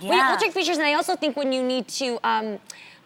Yeah. We'll take pictures, and I also think when you need to,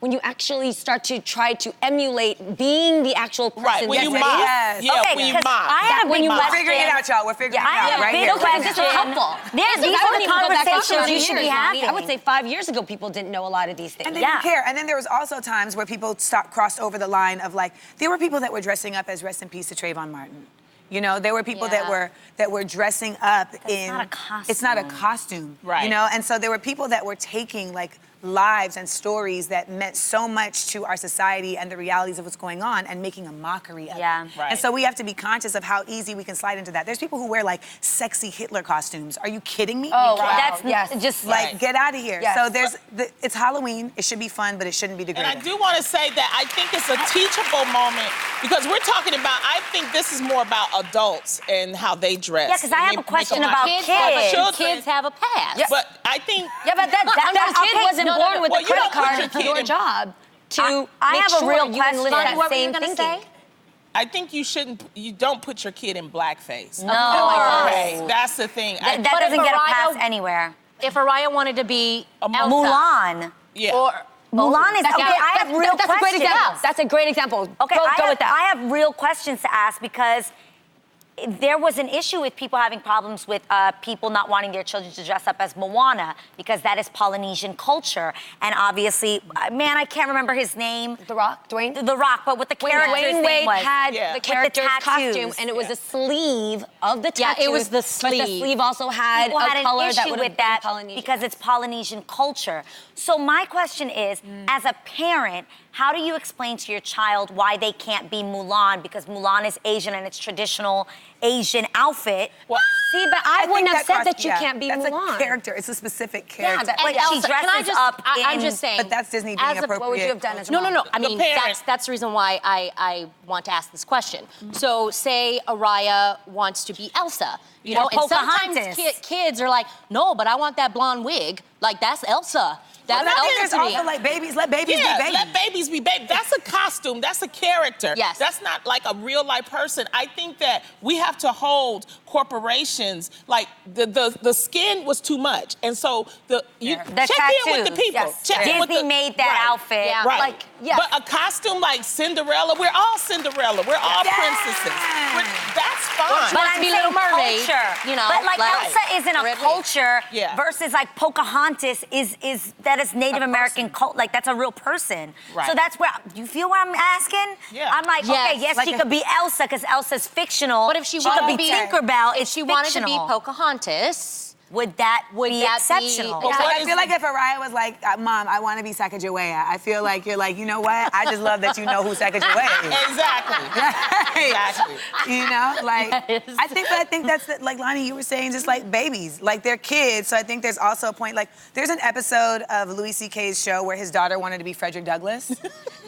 when you actually start to try to emulate being the actual person. Right, when you mock. Yes. Yeah, okay, when you mock. I have a big We're question. figuring it out, y'all. We're figuring it out right here. This is helpful. These are the conversations you should be having. I would say 5 years ago, people didn't know a lot of these things. And they didn't care. And then there was also times where people crossed over the line of like, there were people that were dressing up as rest in peace to Trayvon Martin. You know, there were people that were dressing up in. Not a costume. It's not a costume. Right. You know, and so there were people that were taking like lives and stories that meant so much to our society and the realities of what's going on and making a mockery of it. Right. And so we have to be conscious of how easy we can slide into that. There's people who wear like sexy Hitler costumes. Are you kidding me? Oh, wow. That's just like get out of here. Yes. So it's Halloween. It should be fun, but it shouldn't be degrading. And I do want to say that I think it's a teachable moment because we're talking about, I think this is more about adults and how they dress. Yeah, because I have a question about kids. Kids have a past. But I think... Yeah, but that kid wasn't born with Well, a you credit don't put card. your It's kid your in- job to I make have a sure real you enlist question. that What were you same gonna thinking. say? I think you don't put your kid in blackface. No. Okay, that's the thing. That But doesn't if get a Mariah- pass anywhere. If Araya wanted to be Elsa, Mulan. Yeah. or Mulan is okay. I have real That's a great questions. example. That's a great example. Okay, go with that. I have real questions to ask because there was an issue with people having problems with people not wanting their children to dress up as Moana because that is Polynesian culture. And obviously, man, I can't remember his name. The Rock, Dwayne? The Rock, but what the character's Dwayne name Wade was. had Yeah. the With the character's tattoos. costume, and it was a sleeve of the Yeah, tattoo. it was the But the sleeve. sleeve also had People had a an color that issue would with have that been Polynesian. because it's Polynesian culture. So my question is, as a parent, how do you explain to your child why they can't be Mulan? Because Mulan is Asian and it's traditional Asian outfit. Well, See, but I think wouldn't have said that you yeah, can't be that's Mulan. a character. It's a specific character. but But Elsa, she dresses can I just, up I'm in- just saying. But that's Disney being as a- appropriate. What would you have done as a No, mom? I mean, parent. that's the reason why I want to ask this question. So, say Araya wants to be Elsa, you know, and sometimes Pocahontas. kids are like, no, but I want that blonde wig. Like, that's Elsa. That's But I think Elsa there's to me. also like babies. Let babies Yeah, be babies. let babies be babies. That's a costume. That's a character. Yes. That's not like a real life person. I think that we have to hold corporations like the skin was too much, and so The check in with the tattoos, people. yes. Check in with Disney made that outfit. Yeah. Right. Like, yes. But a costume like Cinderella, we're all Cinderella. We're all princesses. That's fine. But I'm to be saying Little Mermaid, culture. you know, But like like- Elsa isn't a Red wig. culture Yeah. versus like Pocahontas is that is Native American cult. Like that's a real person. Right. So that's where you feel what I'm asking. Yeah. I'm like, Yes. okay, yes, Like she a- could be Elsa because Elsa's fictional. But if she could wanted be to be Tinkerbell, if it's she wanted to be fictional. Pocahontas, would that Would be that be- exceptional? But Yeah, what I is feel like if Araya was like, Mom, I want to be Sacagawea, I feel like you're like, you know what? I just love that you know who Sacagawea is. Exactly. Exactly. You know, like I think that's like Lonnie, you were saying, just like babies, like they're kids. So I think there's also a point. Like there's an episode of Louis C.K.'s show where his daughter wanted to be Frederick Douglass,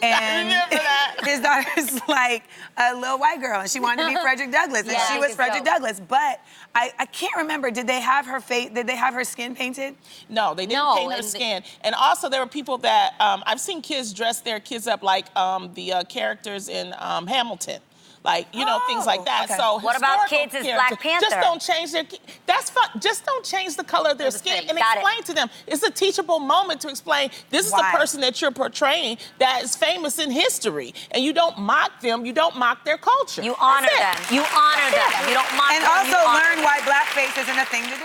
and remember that. his daughter's like a little white girl, and she wanted to be Frederick Douglass, and Yeah, she I was think Frederick so. Douglass. But I can't remember. Did they have her face? Did they have her skin painted? No, they didn't No, paint her and skin. And also, there were people that I've seen kids dress their kids up like the characters in Hamilton. Like, you know, things like that. okay. So What about historical kids as characters, Black Panther? Just don't change their... That's fine. Just don't change the color of their skin and Got it. explain to them. It's a teachable moment to explain, this is Why? the person that you're portraying that is famous in history. And you don't mock them. You don't mock their culture. You honor That's them. it. You honor them. You don't mock And them. you also honor learn why blackface isn't a thing to do.